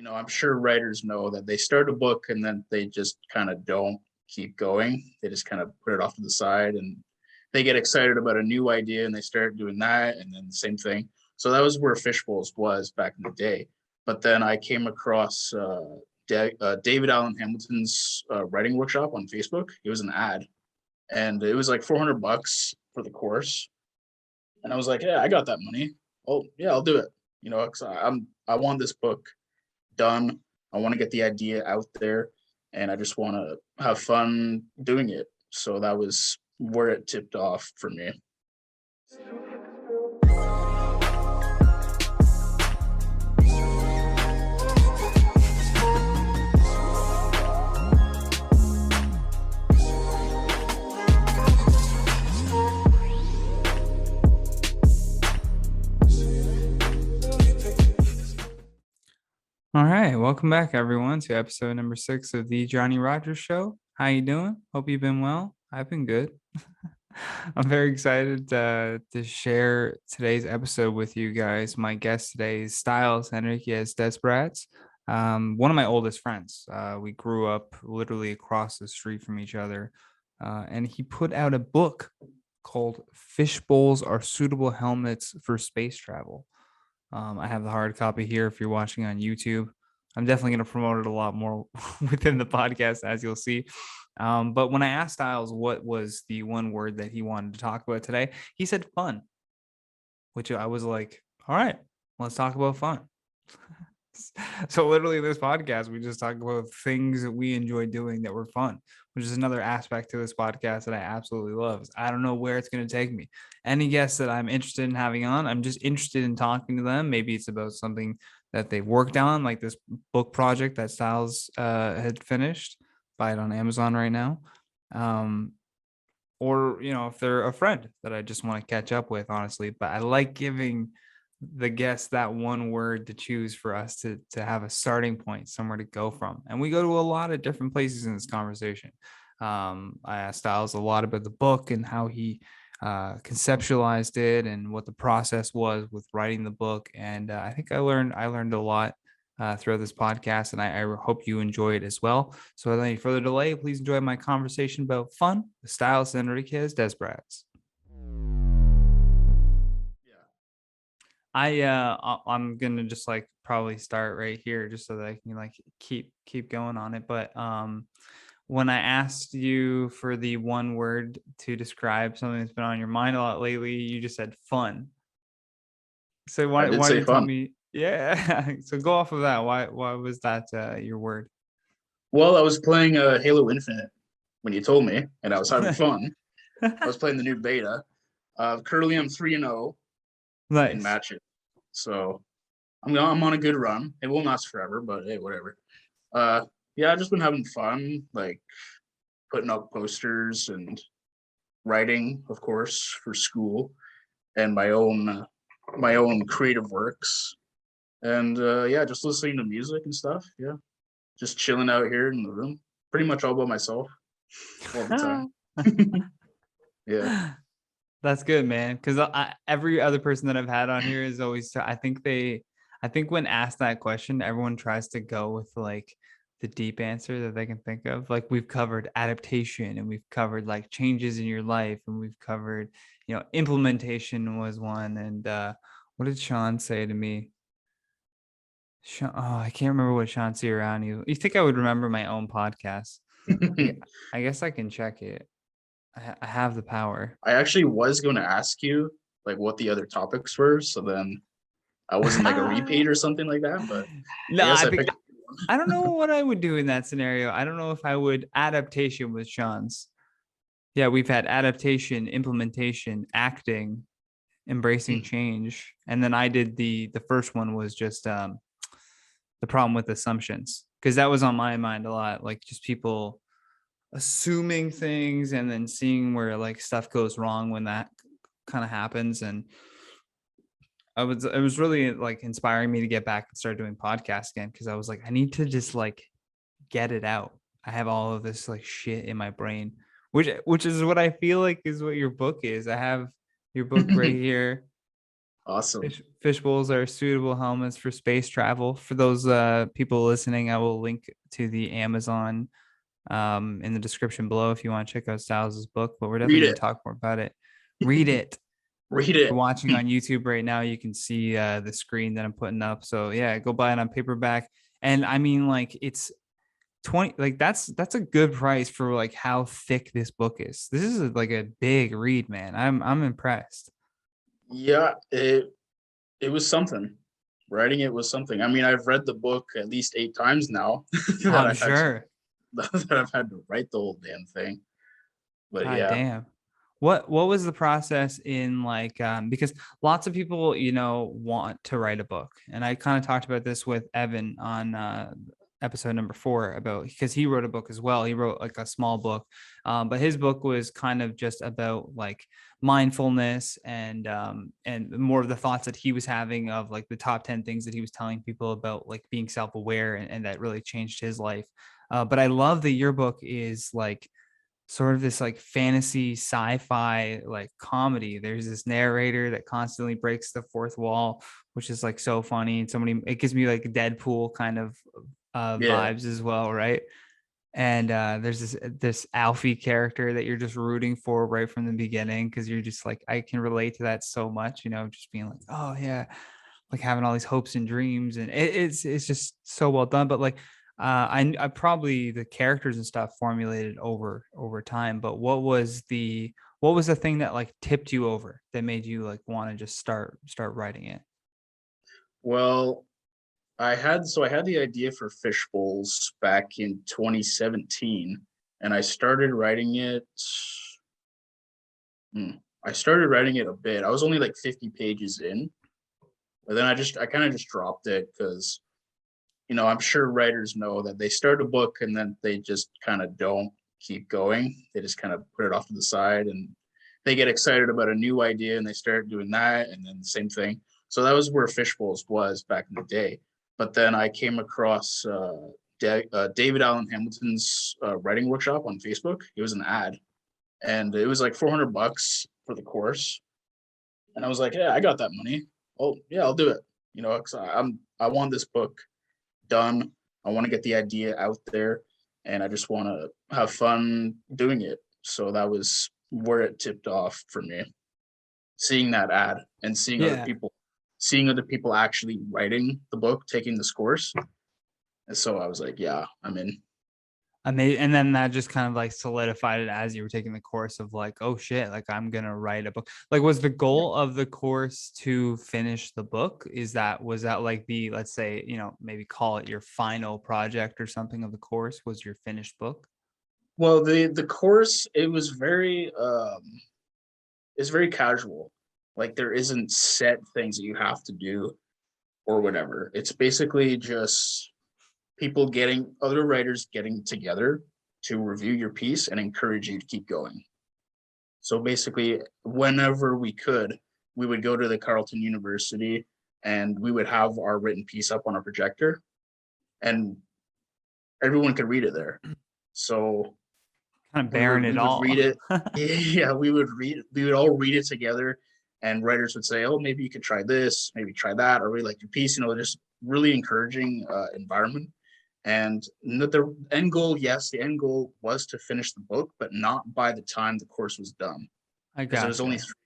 I'm sure writers know that they start a book and then they just kind of don't keep going. They just kind of put it off to the side and they get excited about a new idea and they start doing that and then the same thing. So that was where Fishbowls was back in the day. But then I came across David Allen Hamilton's writing workshop on Facebook. It was an ad and it was like $400 for the course. And I was like, yeah, I got that money. Oh yeah, I'll do it. Because I want this book done. I want to get the idea out there and I just want to have fun doing it. So that was where it tipped off for me. All right, welcome back everyone to episode number 6 of the Johnny Rogers Show. How you doing? Hope you've been well. I've been good. I'm very excited to share today's episode with you guys. My guest today is Styles Henriquez Desbarats, one of my oldest friends. We grew up literally across the street from each other, and he put out a book called "Fishbowls Are Suitable Helmets for Space Travel." I have the hard copy here if you're watching on YouTube. I'm definitely going to promote it a lot more within the podcast, as you'll see. But when I asked Styles what was the one word that he wanted to talk about today, he said fun, which I was like, all right, let's talk about fun. So literally in this podcast, we just talk about things that we enjoy doing that were fun, which is another aspect to this podcast that I absolutely love. I don't know where it's going to take me. Any guests that I'm interested in having on, I'm just interested in talking to them. Maybe it's about something that they worked on, like this book project that Styles had finished. Buy it on Amazon right now. Or, if they're a friend that I just want to catch up with, honestly. But I like giving the guests that one word to choose for us to have a starting point, somewhere to go from. And we go to a lot of different places in this conversation. I asked Styles a lot about the book and how he conceptualized it and what the process was with writing the book. And I think I learned a lot throughout this podcast, and I hope you enjoy it as well. So without any further delay, please enjoy my conversation about fun with Styles Henriquez Desbarats. I'm gonna just probably start right here just so that I can keep going on it. But when I asked you for the one word to describe something that's been on your mind a lot lately, you just said fun. So why did you tell me? Yeah. So go off of that. Why was that your word? Well, I was playing Halo Infinite when you told me, and I was having fun. I was playing the new beta. Currently, I'm 3-0. Nice. In matches. So I'm on a good run. It won't last forever, but hey, whatever. Yeah, I've just been having fun, like putting up posters and writing, of course, for school and my own creative works. And yeah, just listening to music and stuff. Yeah. Just chilling out here in the room. Pretty much all by myself all the time. Yeah. That's good, man. Because every other person that I've had on here is always, I think when asked that question, everyone tries to go with the deep answer that they can think of. Like we've covered adaptation and we've covered changes in your life and we've covered, implementation was one. And what did Sean say to me? I can't remember what Sean Ciarani. You think I would remember my own podcast? I guess I can check it. I have the power. I actually was going to ask you what the other topics were, so then I wasn't a repeat or something like that. But no, I don't know what I would do in that scenario. I don't know if I would adaptation with Sean's. Yeah, we've had adaptation, implementation, acting, embracing change, and then I did the first one was just the problem with assumptions, because that was on my mind a lot, just people assuming things and then seeing where stuff goes wrong when that kind of happens. And it was really inspiring me to get back and start doing podcasts again, because I was I need to just get it out. I have all of this shit in my brain, which is what I feel is what your book is. I have your book right here. Awesome. Fish bowls are suitable helmets for space travel. For those people listening, I will link to the Amazon in the description below if you want to check out Styles' book, but we're definitely Read going to it. talk more about it. Read it. Read You're it. watching on YouTube right now, you can see the screen that I'm putting up. So yeah, go buy it on paperback. And I mean, like, it's 20, like that's a good price for like how thick this book is. This is like a big read, man. I'm impressed. Yeah, it was something. Writing it was something. I mean, I've read the book at least 8 times now that I'm I've had to sure. that I've had to write the whole damn thing. But God yeah, damn. What was the process in like because lots of people, want to write a book. And I kind of talked about this with Evan on episode number 4 about because he wrote a book as well. He wrote like a small book. But his book was kind of just about like mindfulness and more of the thoughts that he was having of like the top 10 things that he was telling people about like being self-aware and that really changed his life. But I love that your book is like sort of this like fantasy sci-fi like comedy. There's this narrator that constantly breaks the fourth wall, which is like so funny. And somebody, it gives me like Deadpool kind of yeah, vibes as well, right? And there's this Alfie character that you're just rooting for right from the beginning because you're just like, I can relate to that so much, just being like, oh yeah, like having all these hopes and dreams, and it's just so well done. But like, I probably the characters and stuff formulated over time. But what was the thing that like tipped you over that made you like want to just start writing it? well, I had the idea for fish bowls back in 2017, and I started writing it. hmm, I started writing it a bit. I was only like 50 pages in, but then I kind of just dropped it because I'm sure writers know that they start a book and then they just kind of don't keep going. They just kind of put it off to the side and they get excited about a new idea and they start doing that and then the same thing. So that was where Fish Bowls was back in the day. But then I came across David Allen Hamilton's writing workshop on Facebook. It was an ad and it was like $400 for the course. And I was like, yeah, I got that money. Oh yeah, I'll do it. Cause I want this book done. I want to get the idea out there and I just want to have fun doing it. So that was where it tipped off for me. Seeing that ad and Yeah. seeing other people actually writing the book, taking this course. And so I was like, yeah, I'm in. And then that just kind of like solidified it as you were taking the course of like, oh shit, like I'm gonna write a book. Like, was the Yeah. goal of the course to finish the book? Was that like the, let's say, maybe call it your final project or something of the course was your finished book? Well, the course it's very casual. Like there isn't set things that you have to do or whatever. It's basically just other writers getting together to review your piece and encourage you to keep going. So basically, whenever we could, we would go to the Carleton University and we would have our written piece up on a projector and everyone could read it there. So Kind of bearing we it would all. read it. Yeah, we would all read it together and writers would say, oh, maybe you could try this, maybe try that, or really like your piece, just really encouraging environment. And the end goal, yes, the end goal was to finish the book, but not by the time the course was done, I because gotcha.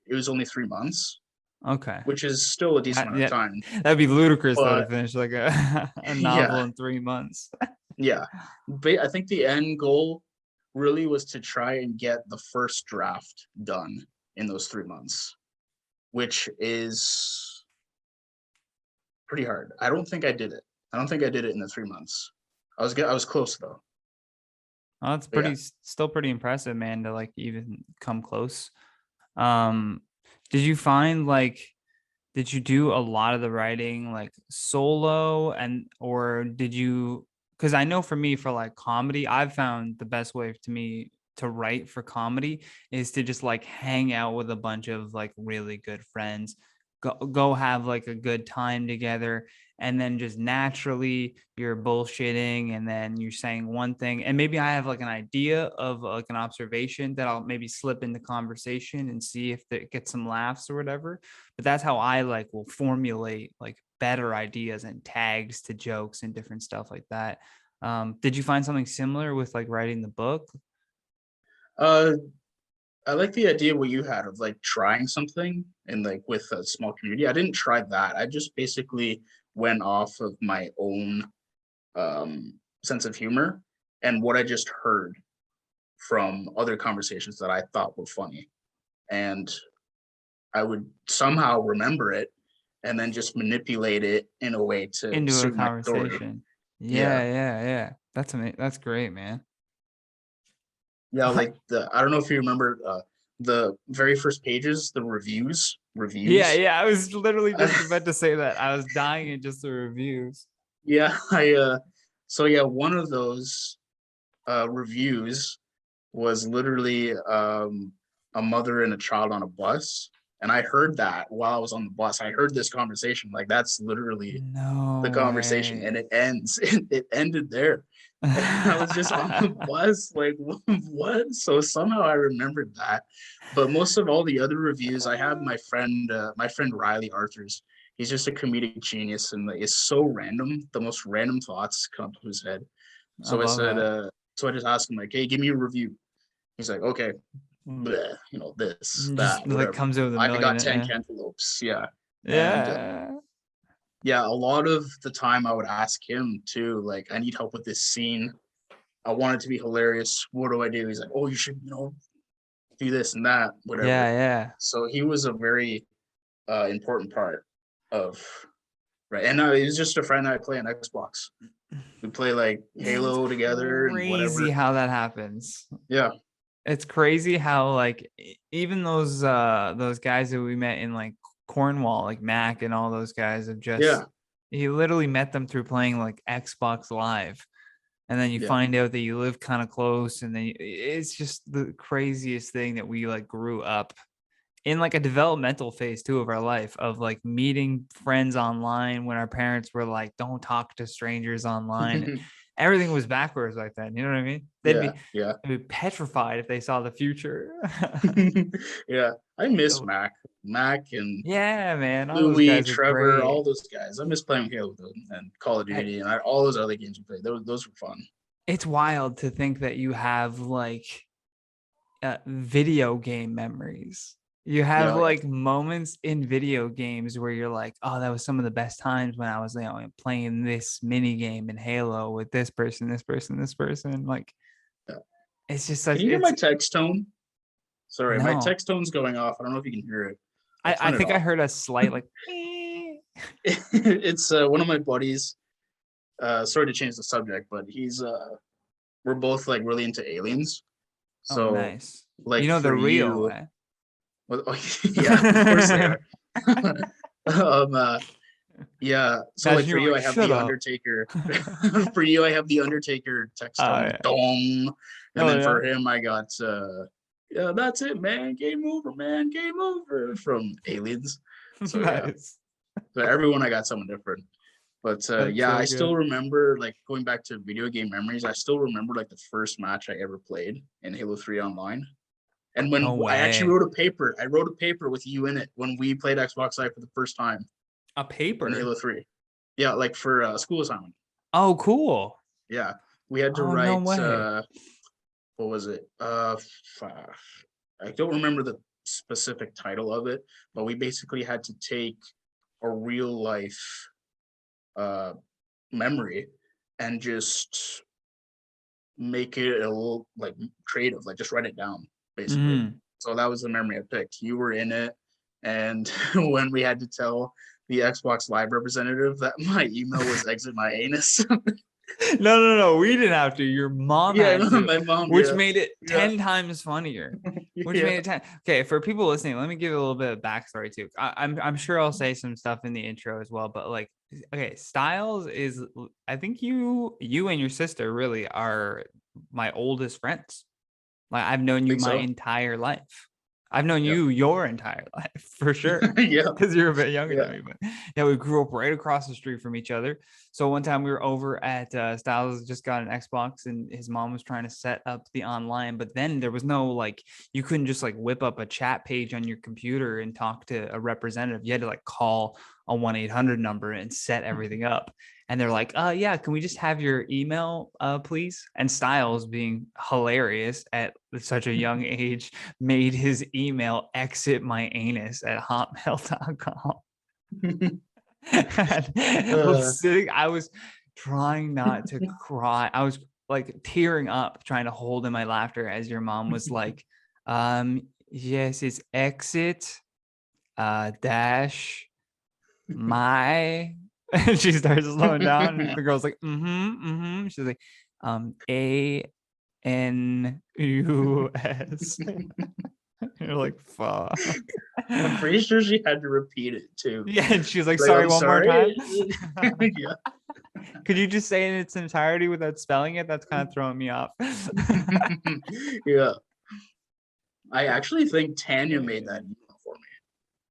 it was only 3 months, Okay. which is still a decent amount of Yeah, time. that'd be ludicrous though to But finish like a yeah, novel in 3 months. yeah, but I think the end goal really was to try and get the first draft done in those 3 months, which is pretty hard. I don't think I did it. I don't think I did it in the 3 months. I was close though. Oh, that's But yeah. still pretty impressive, man, to like even come close. Um, did you find like, did you do a lot of the writing like solo or did you, because I know for me, for like comedy, I've found the best way to me to write for comedy is to just like hang out with a bunch of like really good friends, go have like a good time together and then just naturally you're bullshitting, and then you're saying one thing, and maybe I have like an idea of like an observation that I'll maybe slip into conversation and see if it gets some laughs or whatever. But that's how I like will formulate like better ideas and tags to jokes and different stuff like that. Did you find something similar with like writing the book? Uh, I like the idea what you had of like trying something and like with a small community. I didn't try that. I just basically went off of my own sense of humor and what I just heard from other conversations that I thought were funny. And I would somehow remember it and then just manipulate it in a way to Into a suit my story. conversation. Yeah. Yeah. That's amazing. That's great, man. Yeah, like I don't know if you remember the very first pages, the reviews. Yeah. I was literally just about to say that. I was dying at just the reviews. Yeah, I so yeah, one of those reviews was literally a mother and a child on a bus. And I heard that while I was on the bus. I heard this conversation. Like that's literally the No conversation. And way. it ends. It ended there. And I was just on the bus, like, what? So somehow I remembered that. But most of all the other reviews, I have my friend Riley Arthurs. He's just a comedic genius, and like, it's so random. The most random thoughts come to his head. I So I love said, that. so I just asked him like, "Hey, give me a review." He's like, "Okay, bleh, you know, this, Just that, like whatever. comes in with a I got million. 10 Yeah. cantaloupes." Yeah, and Yeah. yeah, a lot of the time I would ask him too, like, "I need help with this scene. I want it to be hilarious. What do I do?" He's like, "Oh, you should, you know, do this and that, whatever." Yeah. So he was a very important part of right. And he was just a friend that I play on Xbox. We play like It's Halo together and crazy whatever. how that happens. Yeah, It's crazy how like even those guys that we met in like Cornwall, like Mac and all those guys have just yeah, he literally met them through playing like Xbox Live. And then you yeah. find out that you live kind of close, and then it's just the craziest thing that we like grew up in like a developmental phase too of our life of like meeting friends online when our parents were like, don't talk to strangers online. Everything was backwards like that. You know what I mean? Yeah, yeah. They'd be petrified if they saw the future. Yeah, I miss So, Mac and yeah, man, all those Louis, guys are Trevor, all great. those guys. I miss playing Halo with them and Call of I, Duty and all those other games we played. Those were fun. it's wild to think that you have like video game memories. You have Yeah, yeah. like moments in video games where you're like, oh, that was some of the best times when I was, playing this mini game in Halo with this person, this person, this person. Like, Yeah. it's just Can such, you hear my it's text tone? Sorry, my no. text tone's going off. I don't know if you can hear it. I'll I turn it think I off. heard a slight like, It's one of my buddies. Sorry to change the subject, but he's we're both like really into aliens. oh, So nice. like The for real, you, eh? well, oh, yeah, of course they are. um, yeah. So like Imagine for you're you, like, I have shut the up. Undertaker. For you, I have the Undertaker text Oh, tone, yeah. dong. And Oh, then yeah. for him, I got yeah, that's it, man. Game over, man. Game over from Aliens. So yeah. Nice. So everyone I got someone different. But That's yeah, so I still good. remember like going back to video game memories. I still remember like the first match I ever played in Halo 3 online. And No when I actually way. I wrote a paper with you in it when we played Xbox Live for the first time A in paper. Halo 3. Yeah, like for school assignment. Oh, cool. Yeah. We had to Oh, no write way. what was it? I don't remember the specific title of it, but we basically had to take a real life uh memory and just make it a little like creative, like just write it down basically. Mhm. So that was the memory I picked. You were in it, and when we had to tell the Xbox Live representative that my email was exit my anus. No. We didn't have to. Your mom Yeah, had to, my mom. which Yeah, made it yeah, 10 times funnier. Which yeah. made it 10. Okay, for people listening, let me give you a little bit of backstory too. I'm sure I'll say some stuff in the intro as well, but like, okay, Styles is, I think you and your sister really are my oldest friends. Like I've known I you think my so. entire life. I've known Yeah. you your entire life for sure. Yeah. Because you're a bit younger than Yeah. me, but yeah, we grew up right across the street from each other. So one time we were over at Styles just got an Xbox, and his mom was trying to set up the online, but then there was no like you couldn't just like whip up a chat page on your computer and talk to a representative. You had to like call a 1-800 number and set everything up. And they're like, yeah, can we just have your email, please? And Styles, being hilarious at such a young age, made his email exit my anus at hotmail.com. I was trying not to cry. I was like tearing up, trying to hold in my laughter as your mom was like, yes, it's exit dash my. And she starts slowing down, and the girl's like, she's like, ANUS. You're like, fuck. I'm pretty sure she had to repeat it too. Yeah, and she's like, Like, sorry, I'm one more sorry. time. Yeah. Could you just say it in its entirety without spelling it? That's kind of throwing me off. Yeah. I actually think Tanya made that email for me.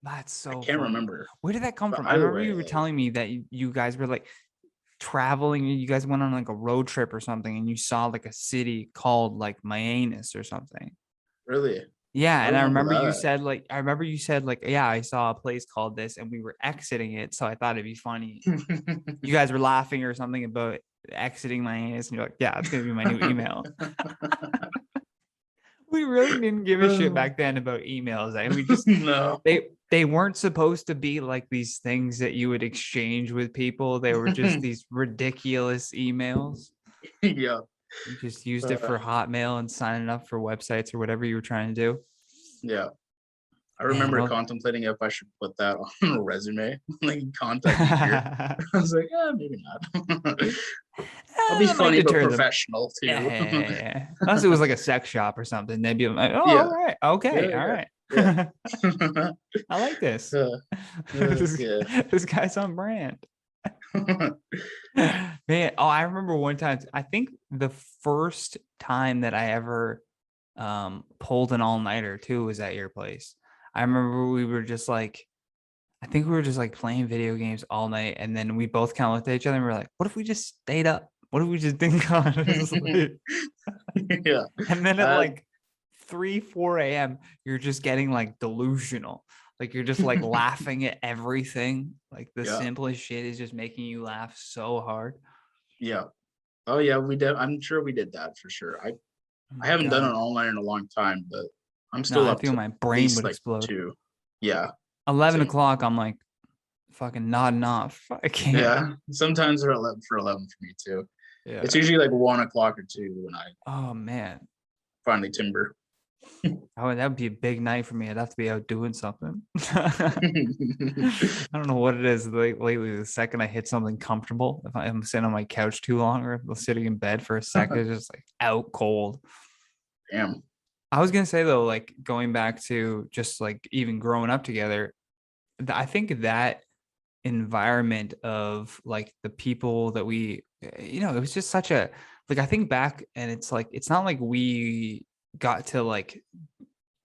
That's so I can't funny. remember. Where did that come But from? I either remember way, you were like, telling me that you guys were like traveling, you guys went on like a road trip or something, and you saw like a city called like Mianus or something. really, Yeah, I and remember I remember you said like, yeah, I saw a place called this and we were exiting it, so I thought it'd be funny. that. You guys were laughing or something about exiting my anus, and you're like, yeah, it's gonna be my new email. We really didn't give a shit back then about emails, and we just No. they weren't supposed to be like these things that you would exchange with people. They were just these ridiculous emails. Yeah. You just used it for Hotmail and signing up for websites or whatever you were trying to do. Yeah. I Man, remember well, contemplating if I should put that on a resume, like contact me here. I was like, yeah, maybe not. I'll be that might funny but deter them. professional Yeah, too. yeah, yeah, yeah. Unless it was like a sex shop or something, they'd be like, "Oh, Yeah. all right, okay, all Yeah. right." Yeah. I like this. Yeah. this. Yeah. This guy's on brand. Man, oh, I remember one time. I think the first time that I ever pulled an all-nighter too was at your place. I remember we were just like, I think we were just like playing video games all night, and then we both kind of looked at each other and we were like, "What if we just stayed up? What if we just didn't go to sleep?" Yeah. And then at Uh, like 3, 4 a.m., you're just getting like delusional. Like you're just like laughing at everything. Like the yeah. simplest shit is just making you laugh so hard. Yeah. Oh yeah, we did. I'm sure we did that for sure. Oh I my haven't done it God. online in a long time, but I'm No, still I up feel to my at brain least would like explode. 2. Yeah. 11 Same. o'clock, I'm like fucking nodding off. I can't. Yeah. Sometimes they're 11 for me too. It's Yeah. usually like 1 o'clock or 2 when I Oh man. finally timber. Oh, that would be a big night for me. I'd have to be out doing something. I don't know what it is. Lately, the second I hit something comfortable, if I'm sitting on my couch too long or sitting in bed for a second, it's just like out cold. Damn. I was gonna say though, like going back to just like even growing up together, I think that environment of like the people that we, it was just such a like I think back and it's like it's not like we got to like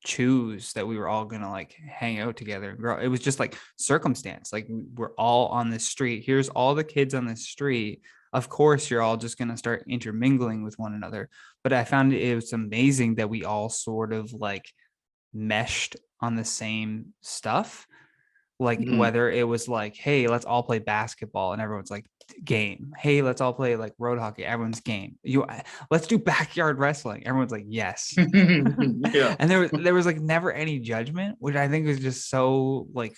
choose that we were all gonna like hang out together and grow. It was just like circumstance. Like we're all on this street. Here's all the kids on this street. Of course, you're all just gonna start intermingling with one another. But I found it was amazing that we all sort of like meshed on the same stuff. Like Mhm. whether it was like, hey, let's all play basketball, and everyone's like, game. Hey, let's all play like road hockey. Everyone's game. Let's do backyard wrestling. Everyone's like, yes. Yeah. And there was like never any judgment, which I think was just so like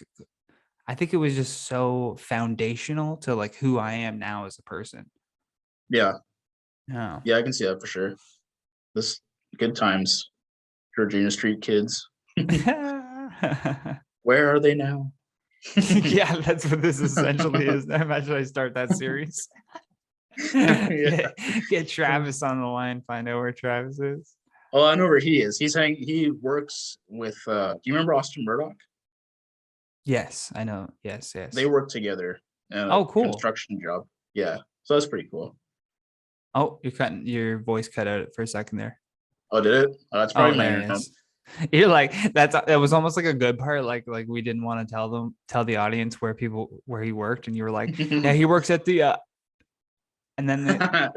I think it was just so foundational to like who I am now as a person. Yeah. Yeah. Yeah, I can see that for sure. This good times. Georgina Street kids. Where are they now? Yeah, that's what this essentially is. I imagine I start that series. Yeah. Get Travis on the line, find out where Travis is. Oh, I know where he is. He works with do you remember Austin Murdoch? Yes, I know. Yes, They yes. work together in a Oh, cool. construction job. Yeah. So that's pretty cool. Oh, your voice cut out for a second there. Oh, did it? Oh, that's Oh, probably my there it internet. is. You're like, that was almost like a good part. Like we didn't want to tell the audience where he worked, and you were like, yeah, he works at the and then Yeah,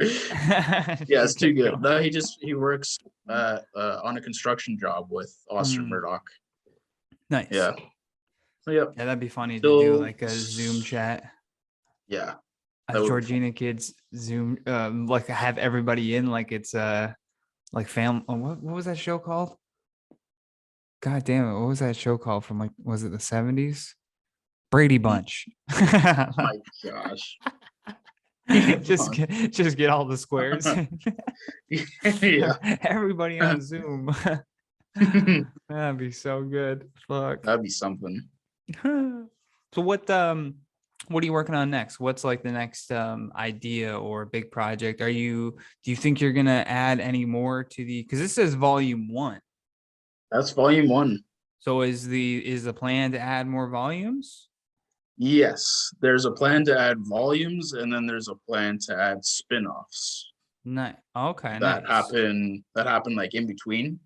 you it's too kept good. going. No, he works on a construction job with Austin Mm, Murdoch. nice. Yeah. So yep. Yeah, that'd be funny to do Still, like a Zoom chat. yeah, As that would be fun. Georgina kids Zoom, like have everybody in like it's like what was that show called? God damn it, what was that show called from like was it the 70s? Brady Bunch. My gosh. Just get all the squares. Yeah. Everybody on Zoom. That'd be so good. Fuck. That'd be something. So what are you working on next? What's like the next idea or big project? Do you think you're gonna add any more to because this says volume 1. That's volume 1. So is the plan to add more volumes? Yes, there's a plan to add volumes, and then there's a plan to add spin-offs Nice. Okay, that nice. happen like in between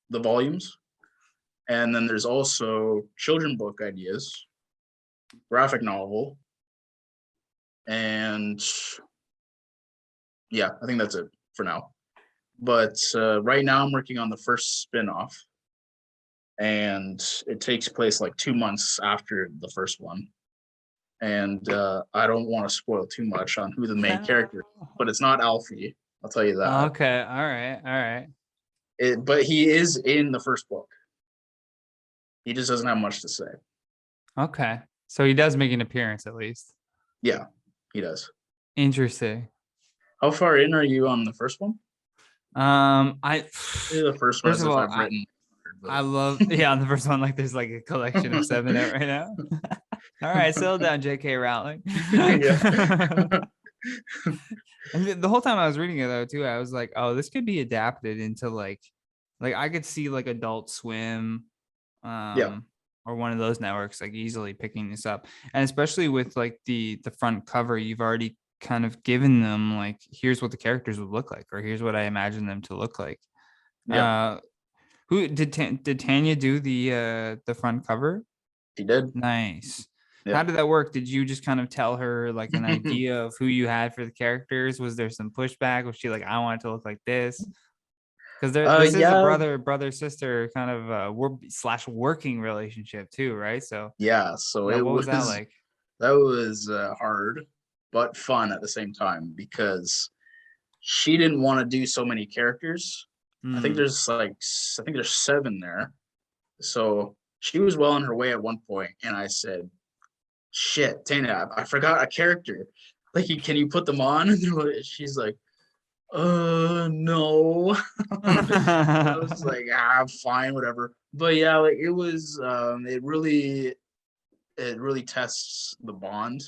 the volumes. And then there's also children book ideas, graphic novel, and yeah, I think that's it for now. But right now I'm working on the first spin-off, and it takes place like 2 months after the first one. And I don't want to spoil too much on who the main character is, but it's not Alfie. I'll tell you that. Okay, all right, all right. But he is in the first book. He just doesn't have much to say. Okay. So he does make an appearance at least. Yeah, he does. Interesting. How far in are you on the first one? I The first one first as of if all, I've written. I love on the first one, like there's like a collection of 7 out right now. All right, settle down, J.K. Rowling. Yeah. And the whole time I was reading it though too, I was like, oh, this could be adapted into like I could see like Adult Swim, Yeah. or one of those networks like easily picking this up, and especially with like the front cover, you've already kind of given them like here's what the characters would look like, or here's what I imagine them to look like. Yeah. Who did Tanya do the front cover? He did. Nice. How Yeah. did that work? Did you just kind of tell her like an idea of who you had for the characters? Was there some pushback? Was she like, I want it to look like this? Because this is a Yeah. brother sister kind of working relationship too, right? So Yeah. So what it was that was like? that was hard but fun at the same time, because she didn't want to do so many characters. Hmm. I think there's 7 there. So she was well on her way at one point, and I said, "Shit, Tana, I forgot a character. Like, can you put them on?" And she's like, no." I was like, fine, whatever. But yeah, like it really tests the bond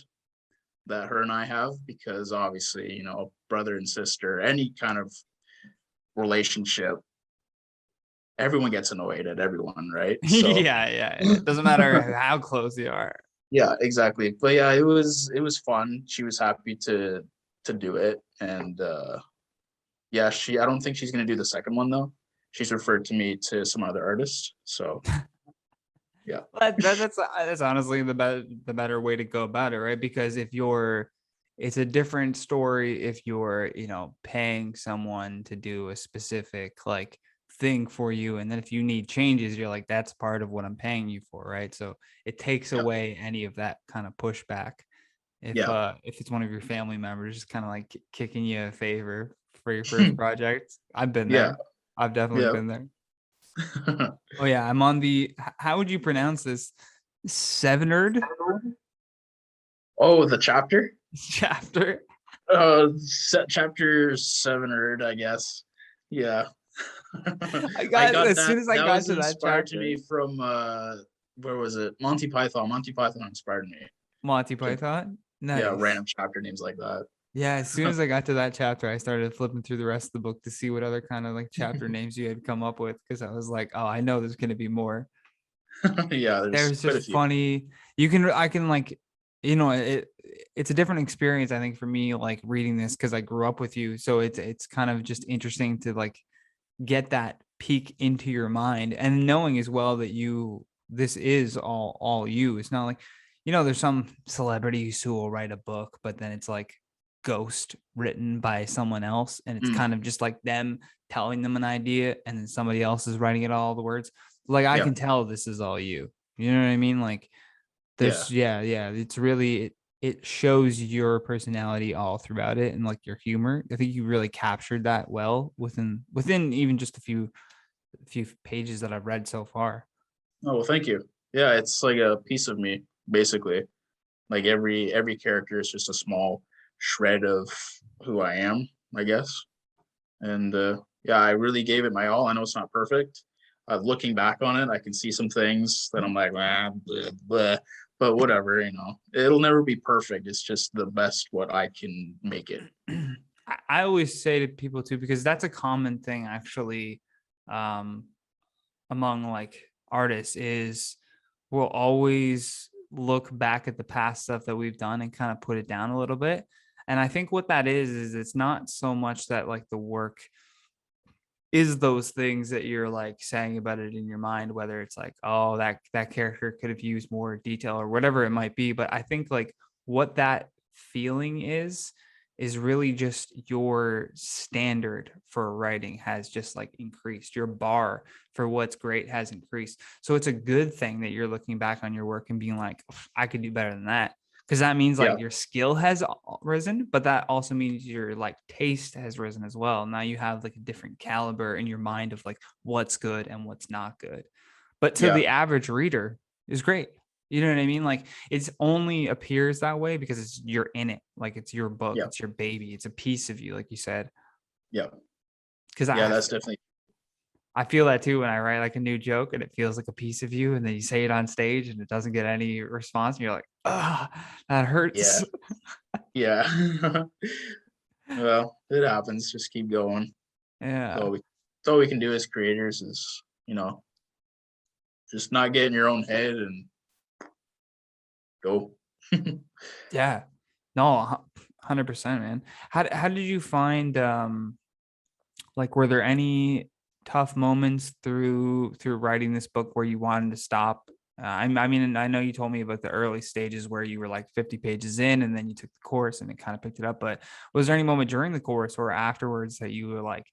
that her and I have, because obviously, brother and sister, any kind of relationship, everyone gets annoyed at everyone, right? So Yeah. Doesn't matter how close you are. yeah, exactly. But yeah, it was fun. She was happy to do it, and yeah, I don't think she's gonna do the second one though. She's referred to me to some other artists. So yeah. That's honestly the better way to go about it, right? Because it's a different story if you're paying someone to do a specific like thing for you, and then if you need changes, you're like, that's part of what I'm paying you for, right? So it takes Yeah. away any of that kind of pushback Yeah. if it's one of your family members just kind of like kicking you a favor for your first project. I've been Yeah. there. I've definitely Yeah. been there. Oh yeah, I'm on how would you pronounce this? Severnerd Oh, the chapter? chapter. Chapter 7, I guess. Yeah. I I got got as soon that. as I That got was to that inspired to chapter. me from where was it? Monty Python. Monty Python inspired me. Monty Just, Python. yeah, Nice. random chapter names like that. Yeah, as soon as I got to that chapter, I started flipping through the rest of the book to see what other kind of like chapter names you had come up with, because I was like, oh, I know there's gonna be more. Yeah, there's There's quite a just few. funny. I can like, it's a different experience, I think, for me, like reading this because I grew up with you. So it's kind of just interesting to like get that peek into your mind, and knowing as well that this is all you. It's not like, there's some celebrities who will write a book, but then it's like ghost written by someone else, and it's Mm, kind of just like them telling them an idea, and then somebody else is writing it all the words. Like, I yeah, can tell this is all you. You know what I mean? Like, yeah, yeah, it's really, it shows your personality all throughout it, and like your humor. I think you really captured that well within even just a few pages that I've read so far. oh well, thank you. Yeah, it's like a piece of me, basically. Like every character is just a small shred of who I am, I guess. And yeah, I really gave it my all. I know it's not perfect. Looking back on it, I can see some things that I'm like, ah, bleh, bleh. But whatever, it'll never be perfect. It's just the best what I can make it. I always say to people too, because that's a common thing actually, um, among like artists, is we'll always look back at the past stuff that we've done and kind of put it down a little bit. And I think what that is it's not so much that like the work is those things that you're like saying about it in your mind, whether it's like, oh, that character could have used more detail or whatever it might be. But I think like what that feeling is really just your standard for writing has just like increased. Your bar for what's great has increased. So it's a good thing that you're looking back on your work and being like, I could do better than that. Because that means Yeah, like your skill has risen, but that also means your like taste has risen as well. Now you have like a different caliber in your mind of like what's good and what's not good. But to yeah, the average reader is great. You know what I mean? Like, it's only appears that way because you're in it. Like, it's your book, yeah, it's your baby, it's a piece of you, like you said. yeah, Because yeah. I That's definitely I feel that too when I write like a new joke and it feels like a piece of you, and then you say it on stage and it doesn't get any response, and you're like, ah, that yeah, hurts. yeah. Well, it happens. Just keep going. Yeah. It's all we can do as creators is, just not get in your own head and go. Yeah. No, 100%, man. How did you find like, were there any tough moments through writing this book where you wanted to stop? I mean, I know you told me about the early stages where you were like 50 pages in and then you took the course and it kind of picked it up. But was there any moment during the course or afterwards that you were like,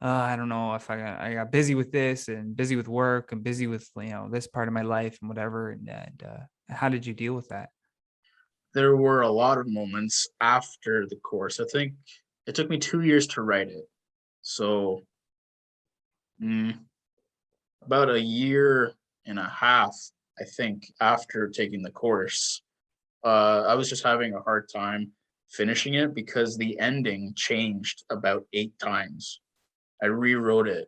I don't know if I got busy with this and busy with work and busy with, this part of my life and whatever. And how did you deal with that? There were a lot of moments after the course. I think it took me 2 years to write it. So mm, about a year and a half, I think, after taking the course, I was just having a hard time finishing it because the ending changed about 8 times. I rewrote it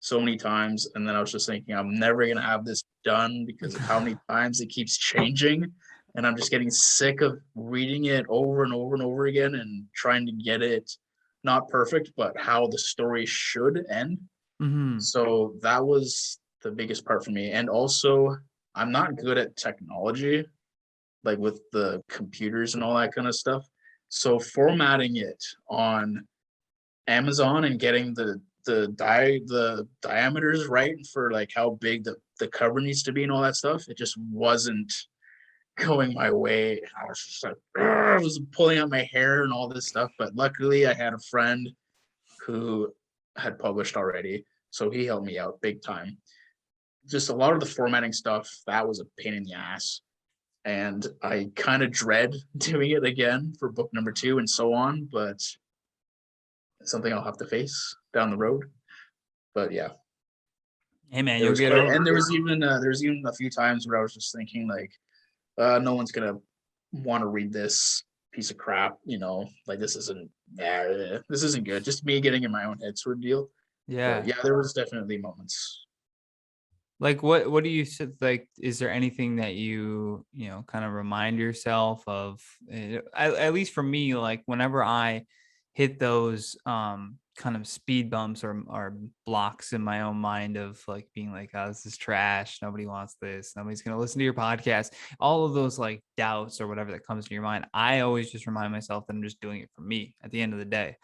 so many times, and then I was just thinking, I'm never gonna have this done because of how many times it keeps changing. And I'm just getting sick of reading it over and over and over again and trying to get it not perfect, but how the story should end. Hmm. So that was the biggest part for me. And also, I'm not good at technology, like with the computers and all that kind of stuff. So formatting it on Amazon and getting the diameters right for like how big the cover needs to be and all that stuff, it just wasn't going my way. I was just like, I was pulling out my hair and all this stuff. But luckily, I had a friend who had published already, so he helped me out big time. Just a lot of the formatting stuff that was a pain in the ass, and I kind of dread doing it again for book number two and so on. But it's something I'll have to face down the road. But yeah, Hey man, there you'll was get quite, over and it. there was even a few times where I was just thinking like, no one's gonna want to read this piece of crap, like this isn't good. Just me getting in my own head sort of deal. But Yeah. yeah, there was definitely moments. Like, what do you like? Is there anything that kind of remind yourself of? At least for me, like whenever I hit those kind of speed bumps or blocks in my own mind of like being like, oh, this is trash. Nobody wants this. Nobody's gonna listen to your podcast. All of those like doubts or whatever that comes to your mind. I always just remind myself that I'm just doing it for me. At the end of the day,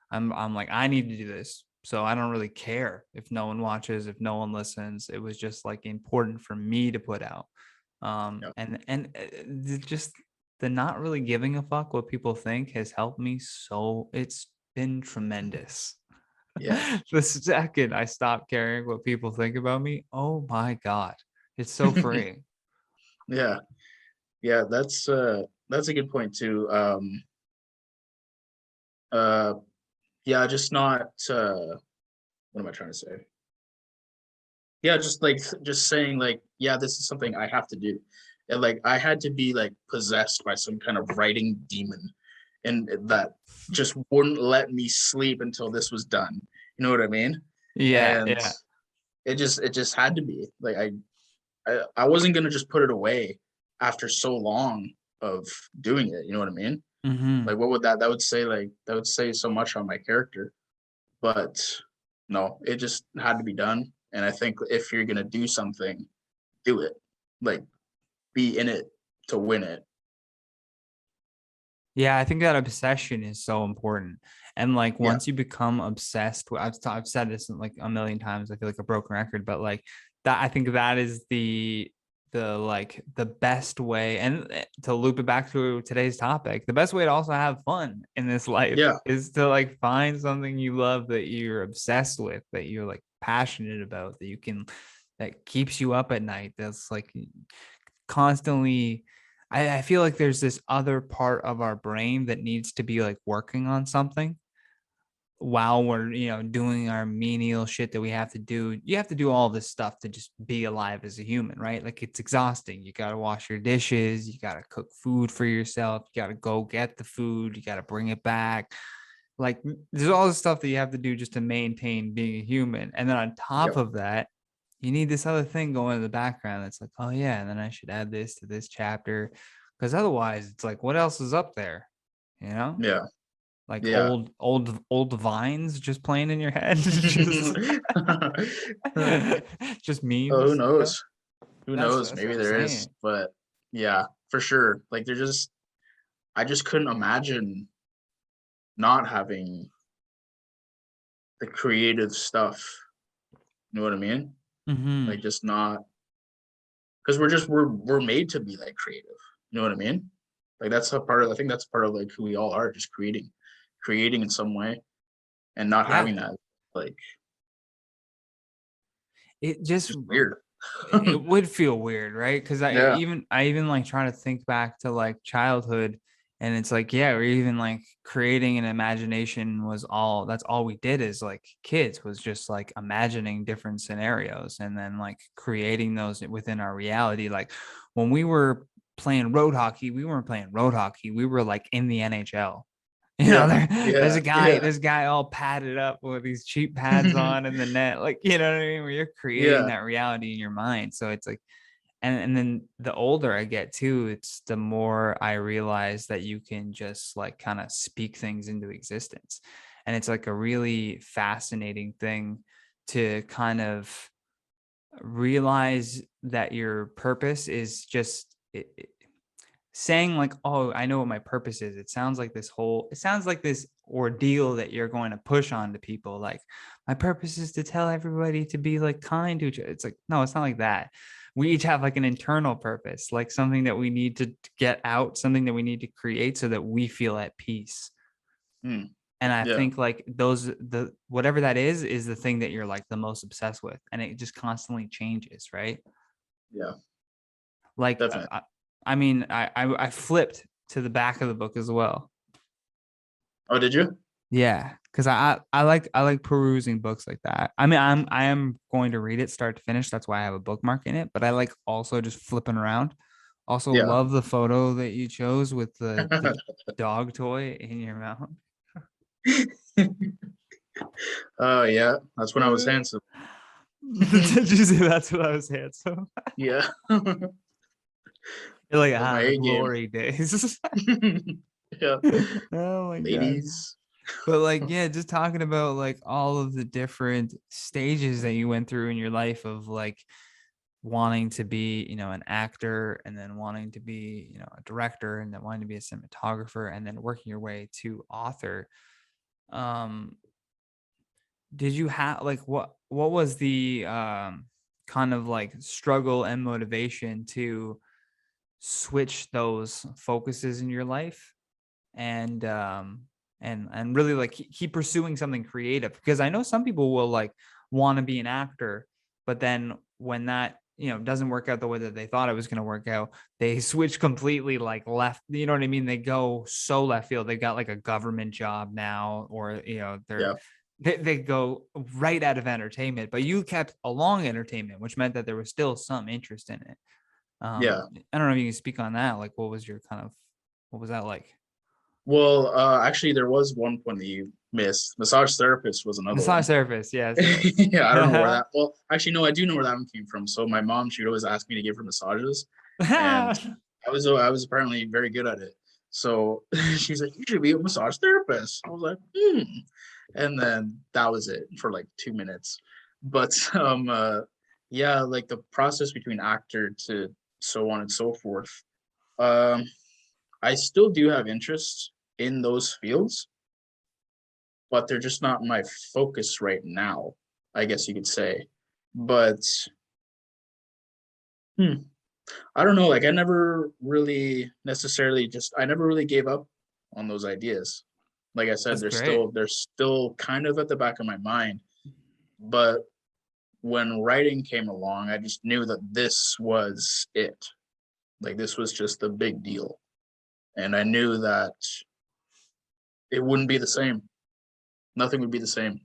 I'm like, I need to do this So I don't really care if no one watches, if no one listens. It was just like important for me to put out. Yeah. Just the not really giving a fuck what people think has helped me. So it's been tremendous. Yeah. The second I stop caring what people think about me, oh my God, it's so freeing. Yeah. Yeah. That's a good point too. Uh, yeah, just not, what am I trying to say? Yeah, just like just saying like, yeah, this is something I have to do. And like I had to be like possessed by some kind of writing demon and that just wouldn't let me sleep until this was done. You know what I mean? Yeah, And yeah. it just had to be. Like I wasn't gonna just put it away after so long of doing it. You know what I mean? Hmm. Like what would that would say like that would say so much on my character. But no, it just had to be done. And I think if you're gonna do something, do it. Like be in it to win it. Yeah, I think that obsession is so important. And like Yeah. once you become obsessed, I've said this like a million times. I feel like a broken record, but like that, I think that is the best way. And to loop it back to today's topic, the best way to also have fun in this life Yeah. is to like find something you love that you're obsessed with, that you're like passionate about, that you can that keeps you up at night. That's like constantly I feel like there's this other part of our brain that needs to be like working on something while we're doing our menial shit that we have to do. You have to do all this stuff to just be alive as a human, right? Like it's exhausting. You got to wash your dishes, you got to cook food for yourself, you got to go get the food, you got to bring it back. Like there's all this stuff that you have to do just to maintain being a human. And then on top Yep. of that, you need this other thing going in the background that's like, oh yeah, and then I should add this to this chapter. Because otherwise it's like, what else is up there? You know? Yeah. Like Yeah. old vines just playing in your head. just just Oh, who memes. knows? Who That's knows? that's what Maybe I'm there is, saying. but yeah, for sure. Like they're just I just couldn't imagine not having the creative stuff. You know what I mean? Like Hmm. just not because we're made to be like creative. You know what I mean? Like that's a part of I think that's part of like who we all are, just creating in some way and not Yeah. having that like It it's just just weird. it would feel weird, right? Because Yeah. I even like try to think back to like childhood, and it's like, yeah, or even like creating an imagination was all that's all we did as like kids was just like imagining different scenarios and then like creating those within our reality. Like when we were playing road hockey, we weren't playing road hockey, we were like in the NHL. Yeah. There's Yeah. a guy, Yeah. this guy all padded up with these cheap pads on in the net, like what I mean, where you're creating Yeah. that reality in your mind. So it's like, and then the older I get too, it's the more I realize that you can just like kind of speak things into existence, and it's like a really fascinating thing to kind of realize that your purpose is just saying like, oh, I know what my purpose is. It sounds like this ordeal that you're going to push on to people, like my purpose is to tell everybody to be like kind to each other. It's like, no, it's not like that. We each have like an internal purpose, like something that we need to get out, something that we need to create so that we feel at peace. Hmm. And I Yeah. think like the whatever that is the thing that you're like the most obsessed with, and it just constantly changes, right? Yeah. Like Definitely. I mean, I flipped to the back of the book as well. Oh, did you? Yeah, because I like perusing books like that. I mean, I am going to read it start to finish. That's why I have a bookmark in it. But I like also just flipping around. Also Yeah. love the photo that you chose with the dog toy in your mouth. Oh yeah. That's when I was handsome. Did you say that's what I was handsome? Yeah. You're like, At my the A game. glory days. Yeah. Oh my god. Ladies. But like, yeah, just talking about like all of the different stages that you went through in your life of like wanting to be, an actor, and then wanting to be, a director, and then wanting to be a cinematographer, and then working your way to author. Um, did you have like what was the kind of like struggle and motivation to switch those focuses in your life and and really like keep pursuing something creative? Because I know some people will like want to be an actor, but then when that doesn't work out the way that they thought it was going to work out, they switch completely like left, you know what I mean? They go so left field. They got like a government job now, or Yeah. they go right out of entertainment, but you kept along entertainment, which meant that there was still some interest in it. Yeah. I don't know if you can speak on that. Like, what was that like? Well, actually, there was one point that you missed. Massage therapist was another Massage one. therapist, yes. Yeah, I don't know where that. Well, actually, no, I do know where that one came from. So my mom, she would always ask me to give her massages, and I was apparently very good at it. So she's like, "You should be a massage therapist." I was like, "Hmm," and then that was it for like 2 minutes. But yeah, like the process between actor to so on and so forth. Um, I still do have interest in those fields, but they're just not my focus right now, I guess you could say. But hmm, I don't know, like I never really necessarily just I never really gave up on those ideas. Like I said, That's great. they're still kind of at the back of my mind. But when writing came along, I just knew that this was it. Like this was just the big deal. And I knew that it wouldn't be the same. Nothing would be the same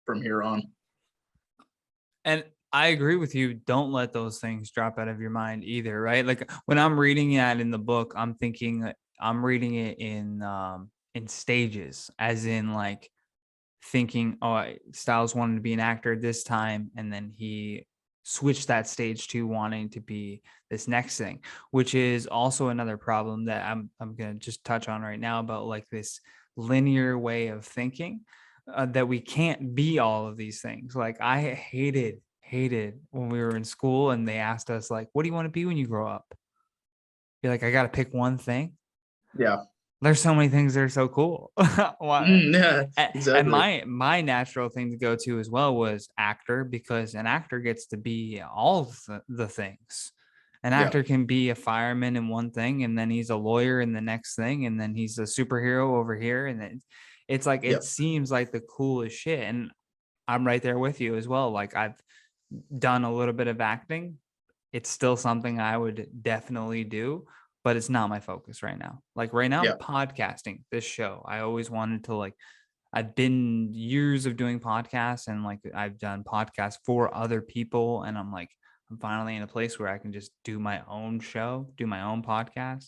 from here on. And I agree with you. Don't let those things drop out of your mind either, right? Like when I'm reading that in the book, I'm thinking I'm reading it in stages, as in like thinking, oh, Styles wanted to be an actor this time, and then he switched that stage to wanting to be this next thing, which is also another problem that I'm gonna just touch on right now about like this linear way of thinking, that we can't be all of these things. Like I hated when we were in school and they asked us like, what do you want to be when you grow up? You're like, I gotta pick one thing. Yeah. There's so many things that are so cool. Why? Yeah, And exactly. my natural thing to go to as well was actor, because an actor gets to be all of the things. An Yeah. actor can be a fireman in one thing, and then he's a lawyer in the next thing, and then he's a superhero over here, and then it's like Yeah. it seems like the coolest shit. And I'm right there with you as well. Like I've done a little bit of acting. It's still something I would definitely do, but it's not my focus right now. Like right now, Yeah. podcasting, this show, I always wanted to like, I've been years of doing podcasts, and like I've done podcasts for other people. And I'm like, I'm finally in a place where I can just do my own show, do my own podcast.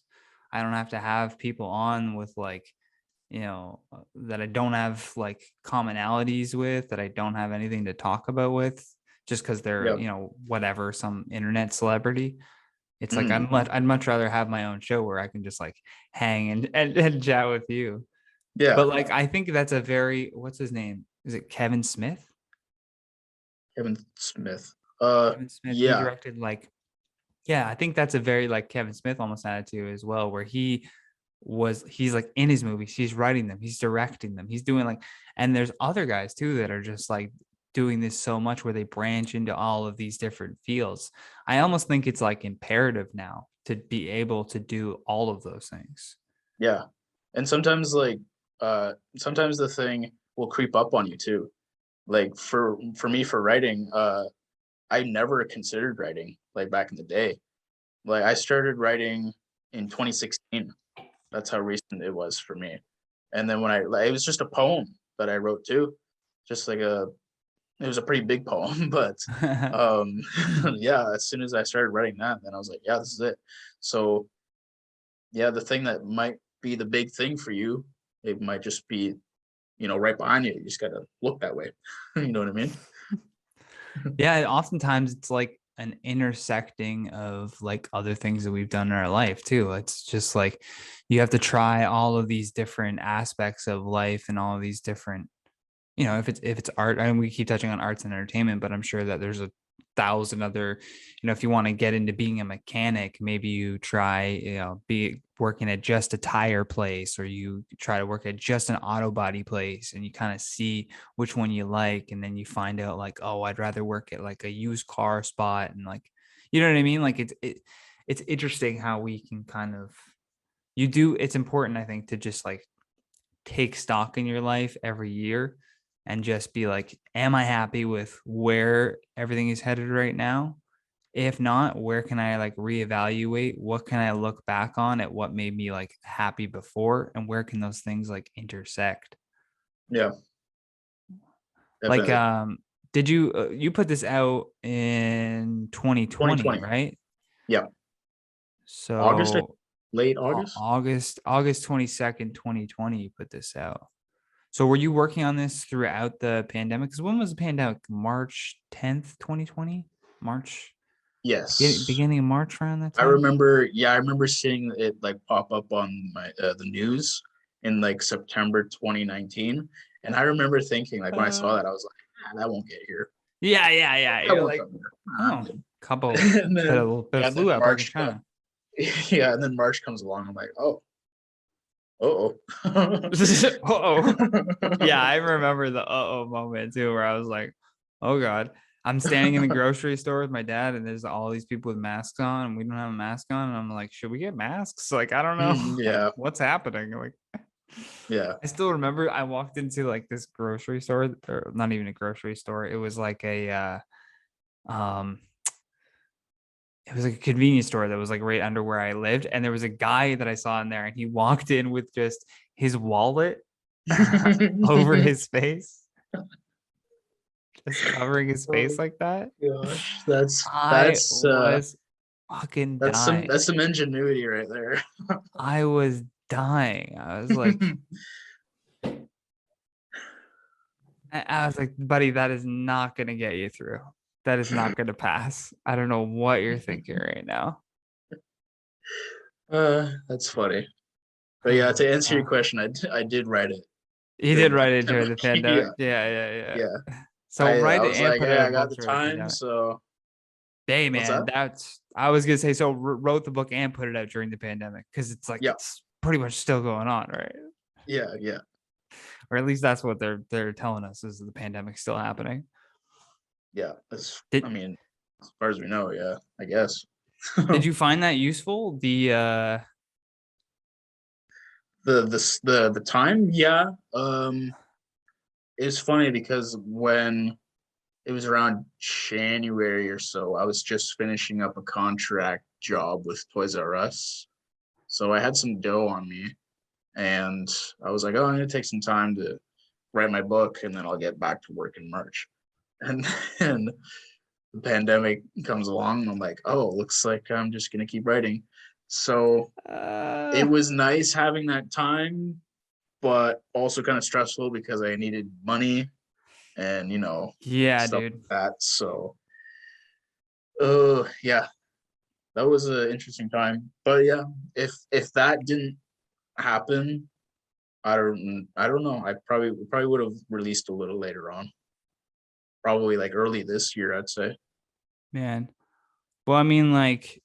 I don't have to have people on with like, that I don't have like commonalities with, that I don't have anything to talk about with, just because they're, Yeah. whatever, some internet celebrity. It's like Mm. I'd much rather have my own show where I can just like hang and chat with you. Yeah. But like I think that's a very, what's his name? Is it Kevin Smith? Kevin Smith. Kevin Smith. He Yeah. directed like, yeah, I think that's a very like Kevin Smith almost attitude as well, where he's like in his movies, he's writing them, he's directing them, he's doing like, and there's other guys too that are just like doing this so much where they branch into all of these different fields. I almost think it's like imperative now to be able to do all of those things. Yeah. And sometimes the thing will creep up on you too. Like for me for writing, I never considered writing like back in the day. Like I started writing in 2016. That's how recent it was for me. And then when I like, it was just a poem that I wrote too. Just like it was a pretty big poem, but um yeah, as soon as I started writing that, then I was like, yeah, this is it. So yeah, the thing that might be the big thing for you, it might just be, right behind you. You just gotta look that way. You know what I mean? Yeah, oftentimes it's like an intersecting of like other things that we've done in our life too. It's just like you have to try all of these different aspects of life and all of these different, if it's art. I mean, we keep touching on arts and entertainment, but I'm sure that there's a thousand other, if you want to get into being a mechanic, maybe you try, be working at just a tire place, or you try to work at just an auto body place, and you kind of see which one you like, and then you find out like, oh, I'd rather work at like a used car spot, and like, you know what I mean? Like it's interesting how we can kind of it's important, I think, to just like take stock in your life every year and just be like, am I happy with where everything is headed right now? If not, where can I like reevaluate? What can I look back on at what made me like happy before, and where can those things like intersect? Yeah, Like, definitely. did you put this out in 2020, 2020. right? Yeah. August, So late August. August 22nd, 2020, you put this out. So were you working on this throughout the pandemic? Because when was the pandemic? March 10th, 2020? March, Yes. beginning of March, around that I time? remember, yeah, I remember seeing it like pop up on my the news in like September 2019. And I remember thinking, like when I saw that, I was like, that won't get here. Yeah. That You're won't like, come here. I'm oh, good. couple And had a then little bit yeah, of and then flu outbreak in March China. yeah, and then March comes along. I'm like, oh, oh. Uh-oh. Yeah, I remember the uh-oh moment too, where I was like, oh God. I'm standing in the grocery store with my dad, and there's all these people with masks on, and we don't have a mask on. And I'm like, should we get masks? Like, I don't know Yeah, what's happening. Like, yeah. I still remember I walked into like this grocery store, or not even a grocery store. It was like um it was like a convenience store that was like right under where I lived. And there was a guy that I saw in there, and he walked in with just his wallet over his face, just covering his face Oh like that. gosh, I was fucking dying. that's some ingenuity right there. I was dying. I was like, buddy, that is not going to get you through. That is not going to pass. I don't know what you're thinking right now. That's funny. But yeah, to answer your question, I did write it You during did the write it during pandemic. the pandemic. Yeah, Yeah. yeah. So I write it was and like, put hey, out a I got book the during the time, pandemic. so Hey what's man, that? that's I was gonna say, so wrote the book and put it out during the pandemic, because it's like Yeah, it's pretty much still going on, right? yeah. Or at least that's what they're telling us, is the pandemic's still happening. Yeah. That's, I Did mean, as far as we know, yeah, I guess. did you find that useful? The time, yeah. It's funny because when it was around January or so, I was just finishing up a contract job with Toys R Us. So I had some dough on me, and I was like, oh, I'm gonna take some time to write my book, and then I'll get back to work in March. And then the pandemic comes along, and I'm like, oh, looks like I'm just gonna keep writing. So it uh was nice having that time, but also kind of stressful because I needed money and yeah, stuff dude. like that. So yeah, that was an interesting time. But yeah, if that didn't happen, I don't know. I probably would have released a little later on. Probably like early this year, I'd say. Man. Well, I mean, like,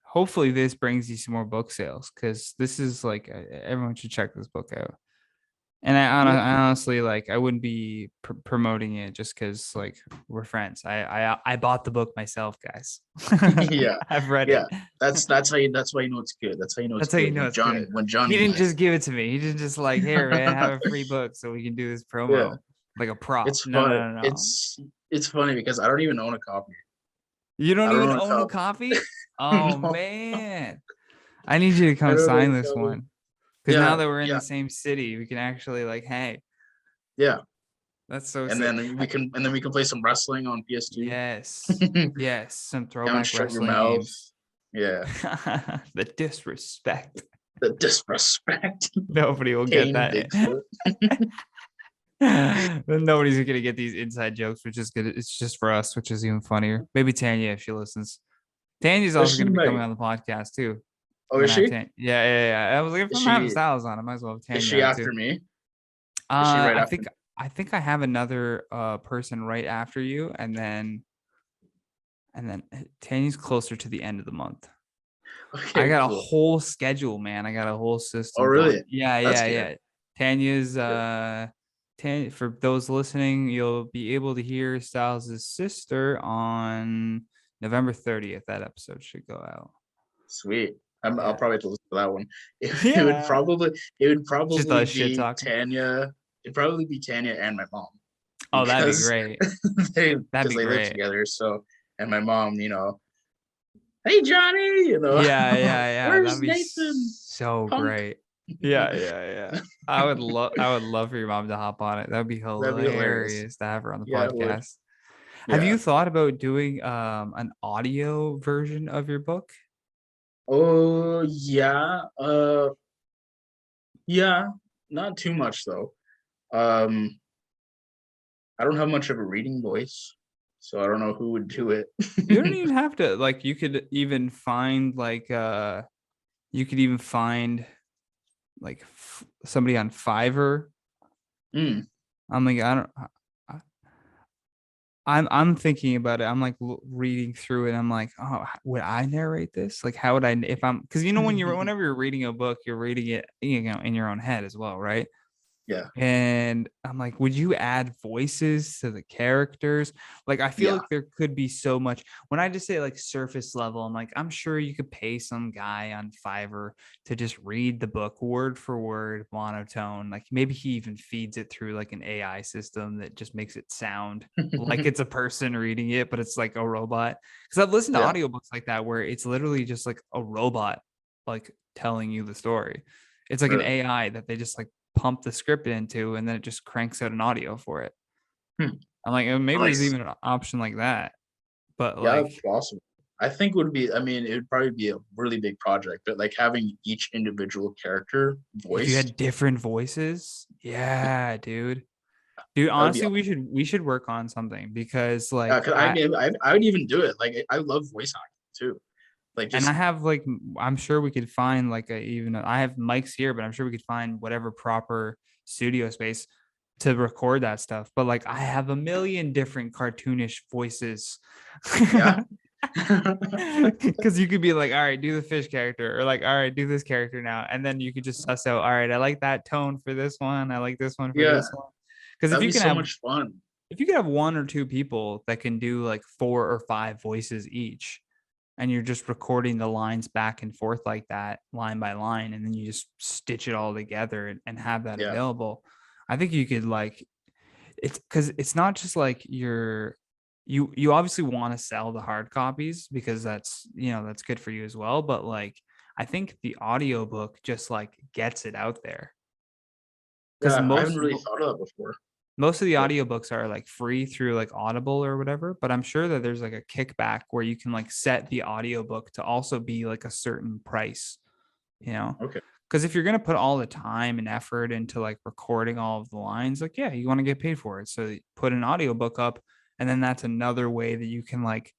hopefully this brings you some more book sales, because this is like, everyone should check this book out. And Yeah. I honestly, like, I wouldn't be promoting it just because like we're friends. I bought the book myself, guys. Yeah. I've read it. Yeah. That's why you know it's good. That's how you know it's That's how you good know when it's good. Johnny He didn't buys just give it to me. He didn't just like, here, man, have a it. free book so we can do this Yeah. promo like a prop. It's No, funny. no, no, no. It's funny because I don't even own a copy. You I don't don't even own a own a copy. copy? Oh No, man. I need you to I come don't sign own a this copy. one. Because now Yeah, that we're in yeah, the same city, we can actually like, hey, yeah. that's so And sick. then we can play some wrestling on PS2. Yes. Yes. Some Don't throwback shut your wrestling mouth. games. Yeah. The disrespect. The disrespect. Nobody will get Kane that. Bigfoot. Nobody's gonna get these inside jokes, which is good. It's just for us, which is even funnier. Maybe Tanya, if she listens. Tanya's also She gonna be coming might. on the podcast too. Oh, I'm is gonna have she? Tanya. Yeah. I was like, if I'm having Styles on, I might as well have Is Tanya she on too. after me? Is she right I after think me? I have another person right after you, and then Tanya's closer to the end of the month. I Okay, got a cool. whole schedule, man. I got a whole Oh, system going. really? Yeah, That's yeah, good. yeah. Tanya's Good. For those listening, you'll be able to hear Styles' sister on November 30th. That episode should go out. Sweet. I'll Yeah. probably have to listen to that one. It would Yeah. probably it would Just probably us shit be talking. Tanya. It'd probably be Tanya and my mom Oh, that'd be because great. they That'd because be they live great. together. So and my mom, hey Johnny, Yeah, yeah, yeah. where's That'd be Nathan? so Punk. great. Yeah, yeah, yeah. I would love for your mom to hop on it. That'd be That'd be hilarious. hilarious to have her on the Yeah, it would. podcast. Have Yeah. you thought about doing an audio version of your book? Oh yeah. Yeah. Not too much though. Um, I don't have much of a reading voice, so I don't know who would do it. You don't even have to like you could even find like somebody on Fiverr. Mm, I'm like I don't I'm thinking about it. I'm like reading through it. I'm like, oh, would I narrate this? Like, how would I if I'm because whenever you're reading a book, you're reading it in your own head as well, right? yeah. And I'm like, would you add voices to the characters? Like, I feel Yeah. like there could be so much. When I just say like surface level, I'm like, I'm sure you could pay some guy on Fiverr to just read the book word for word, monotone. Like maybe he even feeds it through like an AI system that just makes it sound like it's a person reading it, but it's like a robot. Because I've listened to Yeah. audiobooks like that where it's literally just like a robot like telling you the story. It's like an Really. AI that they just like pump the script into and then it just cranks out an audio for it. Hmm. I'm like, maybe there's Nice. even an option like that. But Yeah, like that's possible. I think would be. I mean, it would probably be a really big project, but like having each individual character if you voiced, had different voices, yeah, dude. Dude, that would be. honestly, we should work on something because Yeah, like because I would even do it. Like I love voice acting too. Like I just have like I'm sure we could find like I have mics here, but I'm sure we could find whatever proper studio space to record that stuff. But like I have a million different cartoonish voices. yeah. Because you could be like, all right, do the fish character, or like, all right, do this character now, and then you could just suss out, all right, I like that tone for this one, I like this one for Yeah, this one. Because that'd be so much fun. if you could have one or two people that can do like 4 or 5 voices each, and you're just recording the lines back and forth like that, line by line, and then you just stitch it all together and have that Yeah, available. I think you could like it's because it's not just like you obviously want to sell the hard copies because that's good for you as well, but like I think the audiobook just like gets it out there because yeah. I haven't really thought of that before. most of the But audiobooks are like free through like Audible or whatever, but I'm sure that there's like a kickback where you can like set the audiobook to also be like a certain price, you know? okay, Because if you're going to put all the time and effort into like recording all of the lines, like, yeah, you want to get paid for it. So put an audiobook up, and then that's another way that you can like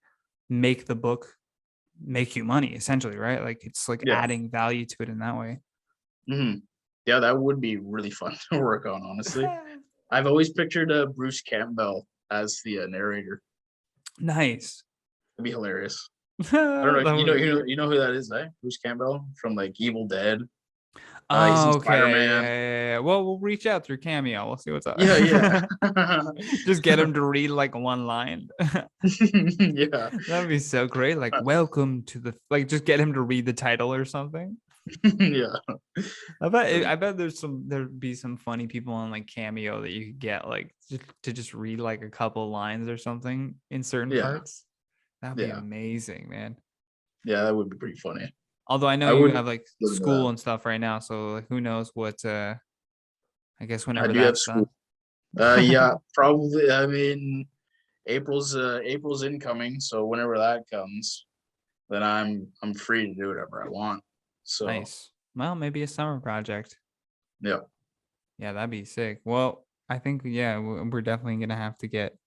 make the book make you money essentially, right? Like it's like yeah. adding value to it in that way. Hmm. Yeah, that would be really fun to work on. Honestly, I've always pictured Bruce Campbell as the narrator. Nice. It'd be hilarious. I don't know if That you would know be great. you know who that is, eh? Bruce Campbell from like Evil Dead. He's in Oh, Spider okay. Yeah, Man. yeah, yeah. Well, we'll reach out through Cameo. We'll see what's up. Yeah, yeah, Just get him to read like one line. yeah, That'd be so great. Like, welcome to the like, just get him to read the title or something. yeah. I bet there'd be some funny people on like Cameo that you could get like to just read like a couple lines or something in certain Yeah, parts. That'd be yeah, amazing, man. yeah. That would be pretty funny. Although I know I you would have like look into school that. and stuff right now, so like who knows what I guess I whenever do have that's school. done. Yeah, probably. I mean, April's incoming, so whenever that comes, then I'm free to do whatever I want. So Nice. Well, maybe a summer project. yeah, Yeah, that'd be sick. Well, I think yeah, we're definitely gonna have to get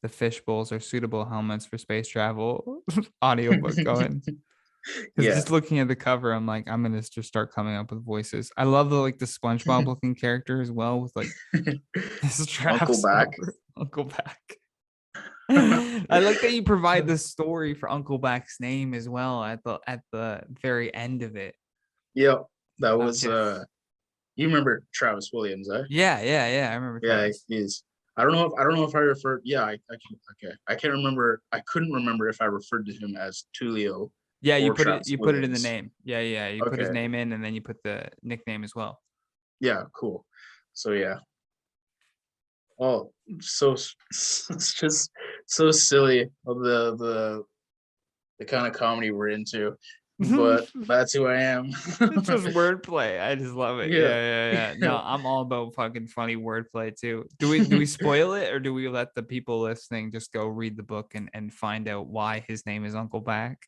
the fish bowls or suitable helmets for space travel audiobook going. Because yeah. just looking at the cover, I'm like, I'm gonna just start coming up with voices. I love the SpongeBob looking character as well with like his Uncle straps back. over Uncle Back. I like that you provide the story for Uncle Back's name as well at the very end of it. Yep, that Of was just you remember Travis Williams, eh? yeah. I remember Yeah, Travis. he's. I don't know if I referred. Yeah, I can. Okay, I can't remember. I couldn't remember if I referred to him as Tulio Yeah, or Travis you put it in the Williams. name. Yeah. You put his Okay, name in and then you put the nickname as well. yeah, cool. So yeah, oh, so it's just so silly of the kind of comedy we're into, but that's who I am. It's just wordplay. I just love it. Yeah, Yeah. No, yeah. I'm all about fucking funny wordplay too. Do we spoil it, or do we let the people listening just go read the book and find out why his name is Uncle Back?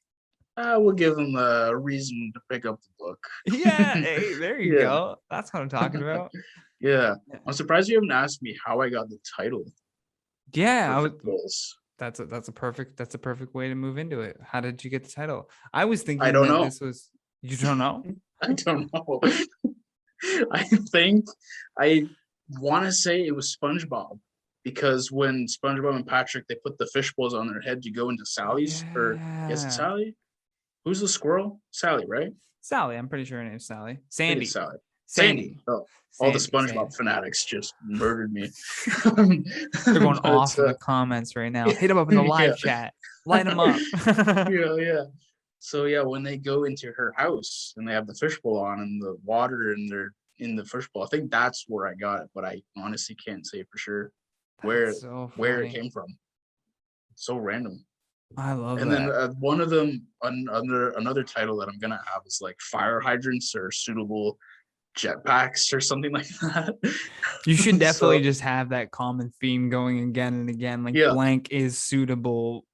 I will give them a reason to pick up the book. Yeah, hey, there you Yeah, go. That's what I'm talking about. yeah. Yeah, I'm surprised you haven't asked me how I got the title yeah for I would. Fitballs. That's a perfect way to move into it. How did you get the title? I was I thinking don't that know. this was you don't know. I don't know. I think I want to say it was SpongeBob because when SpongeBob and Patrick they put the fish bowls on their head to go into Sally's, or is it Yeah, Sally? Who's the squirrel? Sally, right? I Sally. I'm pretty sure her name's Sally. think it's Sandy. Sally. Sandy. Sandy. Oh, all the Sandy. SpongeBob Sandy. fanatics just murdered me. They're going But it's off in the comments right now. Hit them up in the yeah, live chat. Light them up. yeah. So yeah, when they go into her house and they have the fishbowl on and the water and they're in the fishbowl, I think that's where I got it, but I honestly can't say for sure where That's so where it funny. came from. So random. I love And then that. one of them, another title that I'm gonna have is like fire hydrants or suitable jetpacks or something like that. You should definitely So just have that common theme going again and again. Like yeah, blank is suitable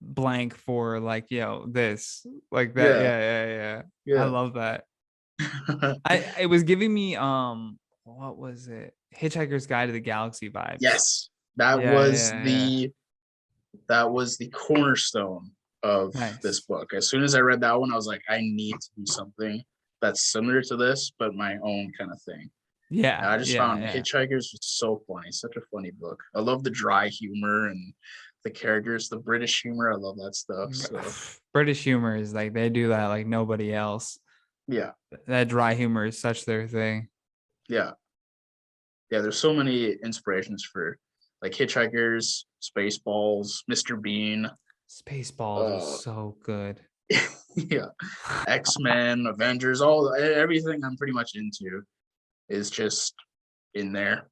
blank for like, this, like that. yeah, Yeah. I yeah. love that. It was giving me what was it? Hitchhiker's Guide to the Galaxy vibes. Yes, that was Yeah. the cornerstone of this Nice. book. As soon as I read that one, I was like, I need to do something that's similar to this, but my own kind of thing. And I just found Yeah. Hitchhikers was so funny, such a funny book. I love the dry humor and the characters, the British humor. I love that stuff. So British humor is like they do that like nobody else. yeah, That dry humor is such their thing. yeah, yeah. There's so many inspirations for like Hitchhikers, Spaceballs, Mr. Bean. Spaceballs was Uh, so good. yeah, X-Men, Avengers, all everything I'm pretty much into is just in there.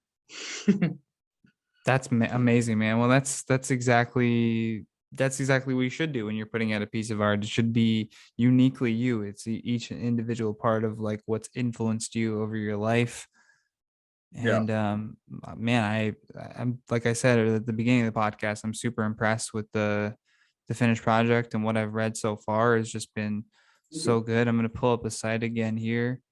That's amazing, man. Well, that's exactly what you should do when you're putting out a piece of art. It should be uniquely you. It's each individual part of like what's influenced you over your life. Yeah. And man, I'm like I said at the beginning of the podcast, I'm super impressed with the finished project, and what I've read so far has just been so good. I'm going to pull up the site again here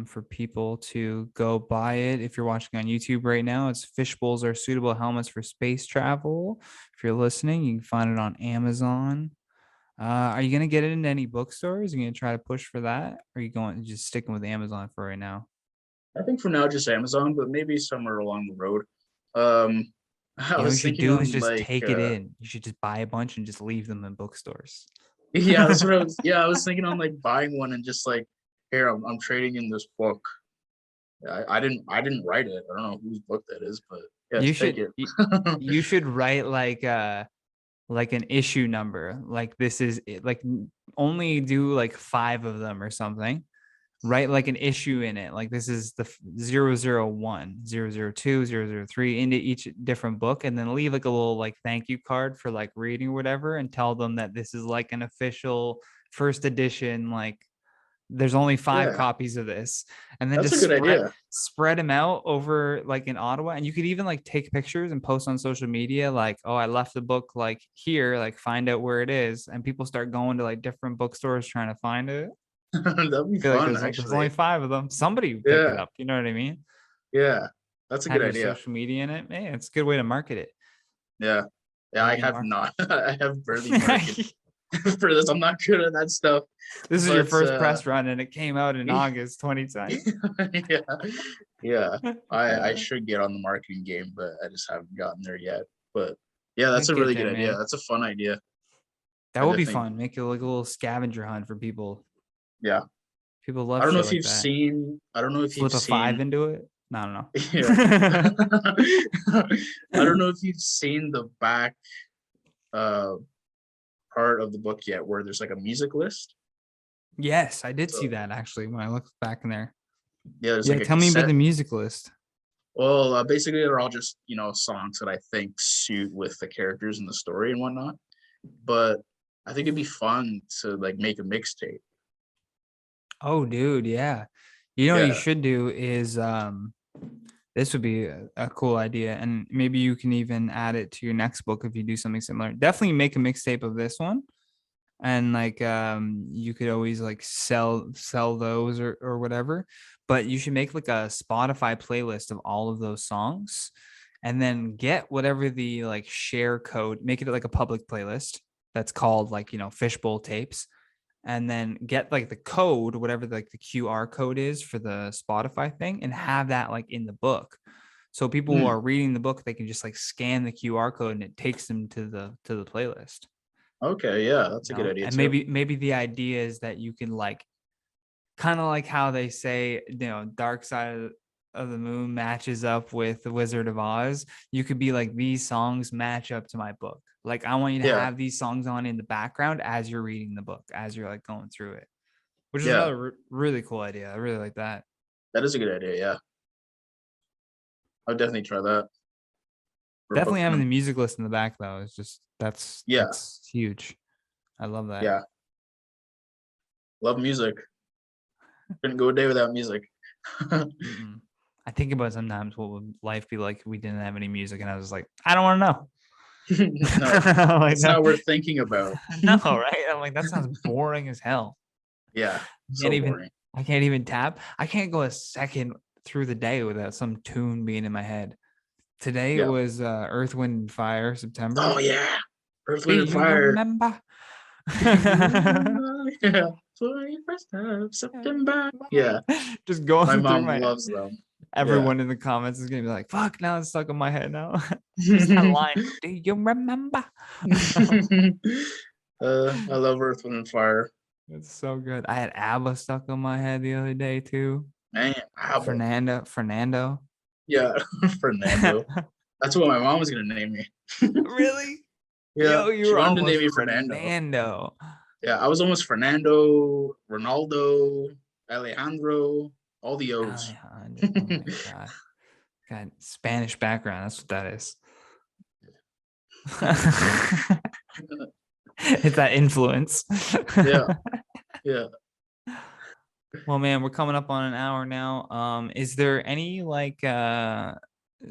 for people to go buy it. If you're watching on YouTube right now, it's Fish Bowls Are Suitable Helmets for Space Travel. If you're listening, you can find it on Amazon. Are you going to get it into any bookstores? Are you going to try to push for that? Or are you going just sticking with Amazon for right now? I think for now just Amazon, but maybe somewhere along the road. Um, I You know what you was should thinking do is on just like take it in. You should just buy a bunch and just leave them in bookstores. yeah, that's what I was. Yeah, I was thinking on like buying one and just like here I'm trading in this book. I didn't write it. I don't know whose book that is, but yeah, You just take should it. you should write like an issue number. Like this is like only do like 5 of them or something. Write like an issue in it. Like this is the 001, 002, 003 into each different book, and then leave like a little like thank you card for like reading or whatever, and tell them that this is like an official first edition, like there's only 5 Yeah, copies of this, and then that's a just good idea. spread them out over like in Ottawa. And you could even like take pictures and post on social media like, oh, I left the book like here, like find out where it is, and people start going to like different bookstores trying to find it. That'd be I feel like fun, there's only actually. 5 of them. Somebody would pick it Yeah, up, you know what I mean? yeah, that's a Have good your idea. social media in it. Man, it's a good way to market it. Yeah, yeah. I Maybe have market. not. I have barely marketed for this. I'm not good at that stuff, This is your but first press run, and it came out in August 2020. yeah, yeah. I should get on the marketing game, but I just haven't gotten there yet. But Yeah, that's I'd a get really there, good idea. man. That's a fun idea. That I would be definitely, fun. Make it like a little scavenger hunt for people. yeah. People I love don't know shit if like you've that. seen, I don't know if you've Slip a 5 seen, into it. No, I don't yeah. know. I don't know if you've seen the back uh part of the book yet where there's like a music list. Yes, I did see So that actually when I looked back in there. yeah, there's Yeah, like a tell me about cassette. the music list. Well, basically they're all just, songs that I think suit with the characters in the story and whatnot. But I think it'd be fun to like make a mixtape. Oh, dude, yeah. You know what you Yeah. should do is this would be a cool idea, and maybe you can even add it to your next book if you do something similar. Definitely make a mixtape of this one, and like you could always like sell those or whatever. But you should make like a Spotify playlist of all of those songs, and then get whatever the like share code, make it like a public playlist that's called like fishbowl tapes, and then get like the code, whatever like the QR code is for the Spotify thing, and have that like in the book. So people who Hmm. are reading the book, they can just like scan the QR code and it takes them to the playlist. Okay, yeah, that's a good idea And too. maybe the idea is that you can like kind of like how they say, Dark Side of the Moon matches up with The Wizard of Oz. You could be like, these songs match up to my book. Like, I want you to Yeah, have these songs on in the background as you're reading the book, as you're like going through it, which is yeah, another really cool idea. I really like that. that is a good idea. Yeah, I'll definitely try that for a book Definitely having club. the music list in the back though is just Yeah, that's huge. I love that. yeah, love music. Couldn't go a day without music. Mm-mm. I think about sometimes what would life be like if we didn't have any music, and I was like, I don't want to know. No, Like it's that. not worth thinking about. No, right? I'm like, that sounds boring as hell. Yeah, Can't so even boring. I can't even tap. I can't go a second through the day without some tune being in my head. Today it Yeah. was Earth, Wind, and Fire, Oh September. yeah, Earth, Do Wind, and you Fire. remember? Do you remember? Yeah, 21st of September. Yeah, Just my going through mom my loves them. Yeah. everyone in the comments is gonna be like, fuck, now it's stuck in my head now. Just that line. Do you remember? I love Earth, Wind, and Fire. It's so good. I had ABBA stuck in my head the other day too. Man, Abba. Fernando. Yeah, Fernando. That's what my mom was gonna name me. Really? Yeah, Yo, you she were wanted to name almost me Fernando. Fernando. Yeah, I was almost Fernando, Ronaldo, Alejandro, all the O's. Alejandro. Oh my god. God, Spanish background. That's what that is. It's that influence. Yeah, yeah. Well, man, we're coming up on an hour now. Is there any like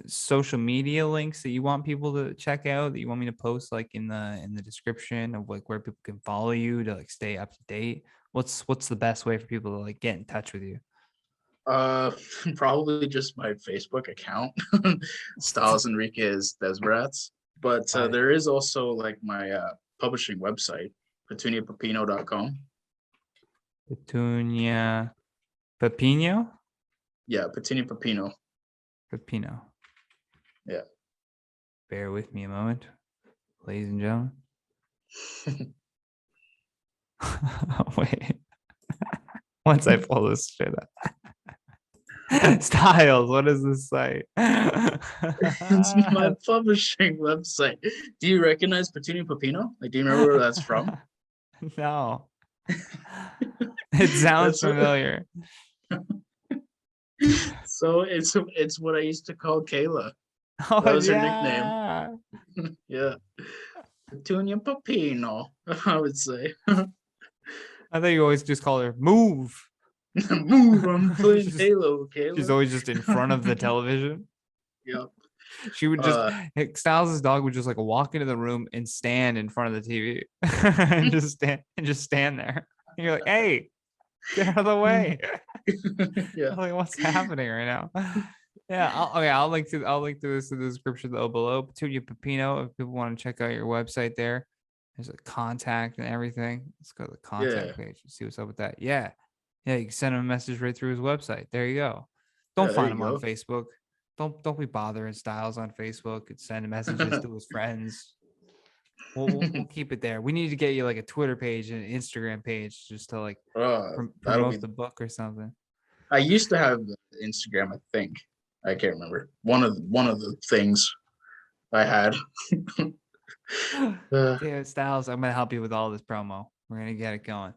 social media links that you want people to check out that you want me to post like in the description of like where people can follow you to like stay up to date? What's the best way for people to like get in touch with you? Uh, probably just my Facebook account, Styles Henriquez Desbarats. But Got it. there is also like my publishing website, petuniapapino.com. Petunia Pepino? Yeah, Petunia Papino. Pepino. Yeah. Bear with me a moment, ladies and gentlemen. Wait. Once I pull this shit up. Styles, what is this site? It's my publishing website. Do you recognize Petunia Papino? Like, do you remember where that's from? No. It sounds That's what, familiar. so it's what I used to call Kayla. Oh That was her nickname. yeah. Yeah. Petunia Papino, I would say. I thought you always just call her move. Move, I'm playing She's Halo, she's Kayla. always just in front of the television. Yep. She would just Uh, Styles' dog would just like walk into the room and stand in front of the TV and just stand there. And you're like, hey, get out of the way. yeah. I'm like, what's happening right now? Yeah, I'll link to this in the description below. Petunia Pepino, if people want to check out your website there. There's a contact and everything. Let's go to the Yeah. contact page and see what's up with that. Yeah. Yeah, you can send him a message right through his website. There you go. Don't Yeah, there find you him on go. Facebook. don't be bothering Styles on Facebook and send messages to his friends. We'll keep it there. We need to get you like a Twitter page and an Instagram page just to like that'll promote be. the book or something. I used to have Instagram. I think I can't remember one of the things I had. Dude, Styles, I'm gonna help you with all this promo. We're gonna get it going.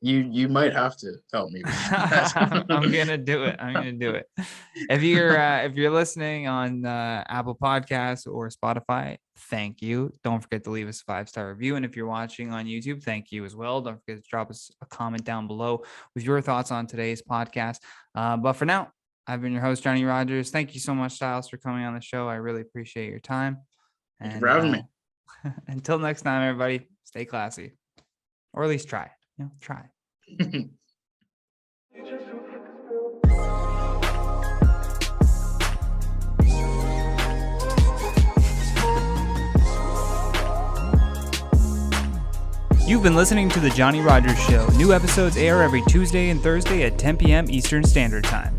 You might have to help me with that. I'm gonna do it. I'm gonna do it. If you're listening on Apple Podcasts or Spotify, thank you. Don't forget to leave us a 5-star review. And if you're watching on YouTube, thank you as well. Don't forget to drop us a comment down below with your thoughts on today's podcast. But for now, I've been your host, Johnny Rogers. Thank you so much, Styles, for coming on the show. I really appreciate your time. Thank you for having me. Until next time, everybody, stay classy, or at least try. Try. You've been listening to The Johnny Rogers Show. New episodes air every Tuesday and Thursday at 10 p.m. Eastern Standard Time.